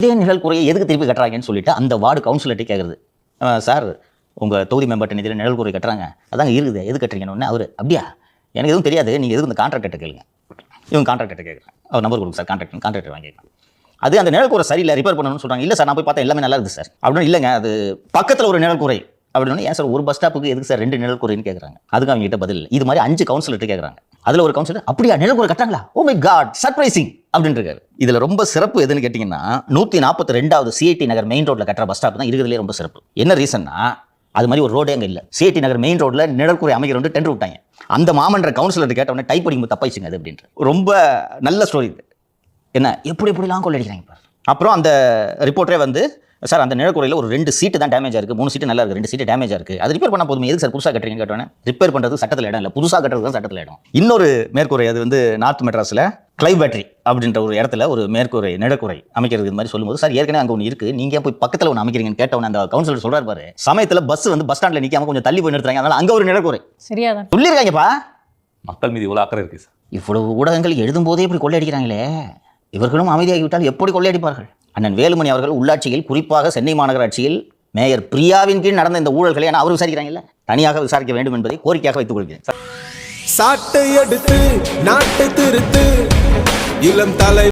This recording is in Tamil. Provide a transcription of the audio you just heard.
இதே நிழல் குறையை எதுக்கு திருப்பி கட்டுறாங்கன்னு சொல்லிட்டு அந்த வார்டு கவுன்சிலர்ட்டே கேட்குறது, சார் உங்கள் தொகுதி மெம்பர்ட்ட நிதியில் நிழல் குறை கட்டுறாங்க, அதாங்க இருக்குது, எது கட்டுறீங்கன்னு. அவர் அப்படியா, எனக்கு எதுவும் தெரியாது, நீங்கள் எதுவும் இந்த கான்ட்ராக்டர்கிட்ட கேளுங்க. இவங்க கான்ட்ராக்டர்கிட்ட கேட்குறேன், அவர் நம்பர் கொடுங்க சார், கான்ட்ராக்டர் வாங்கிக்கலாம். அது அந்த நிழல் குறை சரியில்லை, ரிப்பேர் பண்ணணும்னு சொல்கிறாங்க. இல்லை சார், நான் போய் பார்த்தா எல்லாமே நல்லா இருக்குது சார் அப்படின்னு. இல்லைங்க, அது பக்கத்தில் ஒரு நிழல் குறை அப்படின்னு. ஏன் சார் ஒரு பஸ் ஸ்டாப்புக்கு எதுக்கு சார் 2 நிழல் குறைன்னு கேட்குறாங்க. அதுக்கு அவங்க கிட்ட பதில். இது மாதிரி 5 கவுன்சிலர்கிட்ட கேட்குறாங்க. அதில் ஒரு கவுன்சிலர் அப்படியா நிழல் குறை கட்டுறாங்களா, ஓ மை காட் சர்ப்ரைசிங் அப்படின்னு இருக்காரு. இதில் ரொம்ப சிறப்பு எதுன்னு கேட்டிங்கன்னா 142வது சிஐடி நகர் மெயின் ரோட்டில் கட்டுற பஸ் ஸ்டாப் தான் இருக்கிறதுலே ரொம்ப சிறப்பு. என்ன ரீசன்னா, அது மாதிரி ஒரு ரோடே அங்கே இல்லை. சிஐடி நகர் மெயின் ரோட்டில் நிழற்குறை அமைக்கிற டெண்டர் விட்டாங்க. அந்த மாமன்ற கவுன்சிலர் கேட்டவொடனே டைப் படிக்கும் தப்பாயிச்சுங்க அது அப்படின்ட்டு. ரொம்ப நல்ல ஸ்டோரி இது. என்ன எப்படிலாம் கொள்ளடிக்கிறாங்க பாரு. அப்புறம் அந்த ரிப்போர்ட்டரே வந்து, சார் அந்த நிழற்குறையில் ஒரு 2 சீட்டு தான் டேமேஜாக இருக்குது, 3 சீட்டு நல்லா இருக்குது, 2 சீட்டு டேமேஜாக இருக்குது, அது ரிப்பேர் பண்ணால் போதும், எதுக்கு சார் புதுசாக கட்டுறீங்கன்னு கேட்டோன்னே, ரிப்பேர் பண்ணுறது சட்டத்தில் இடம் இல்லை, புதுசாக கட்டுறது தான் சட்டத்தில் இடம். இன்னொரு மேற்கூரை, அது வந்து நார்த் மெட்ராஸில் கிளைவ் பேட்டரி அப்படின்ற ஒரு இடத்துல ஒரு மேற்கூரை நிழற்குறை அமைக்கிறது இது மாதிரி சொல்லும்போது, சார் ஏற்கனவே அங்கே ஒன்று இருக்குது, நீங்கள் போய் பக்கத்தில் ஒன்று அமைக்கிறீங்கன்னு கேட்டவொன்னே அந்த கவுன்சிலர் சொல்கிறார் பாரு, சமயத்தில் பஸ் வந்து பஸ் ஸ்டாண்டில் நிற்காம கொஞ்சம் தள்ளி போய் நிறுத்துறாங்க, அதனால் அங்கே ஒரு நிழற்குறை சரியாதான் சொல்லியிருக்காங்கப்பா. மக்கள் மீது இவ்வளோ அக்கறை இருக்குது சார். இவ்வளவு ஊடகங்கள் எழுதும் போதே இப்படி கொள்ளையடிக்கிறாங்களே, இவர்களும் அமைதியாகிவிட்டால் எப்படி கொள்ளையடிப்பார்கள்? அண்ணன் வேலுமணி அவர்கள் உள்ளாட்சியில், குறிப்பாக சென்னை மாநகராட்சியில் மேயர் பிரியாவின் கீழ் நடந்த இந்த ஊழல்களை ஏன்னா அவர் விசாரிக்கிறாங்கல்ல, தனியாக விசாரிக்க வேண்டும் என்பதை கோரிக்கையாக வைத்துக் கொள்கிறேன். சாட்டை எடுத்து நாட்டை திருத்து இளம் தலை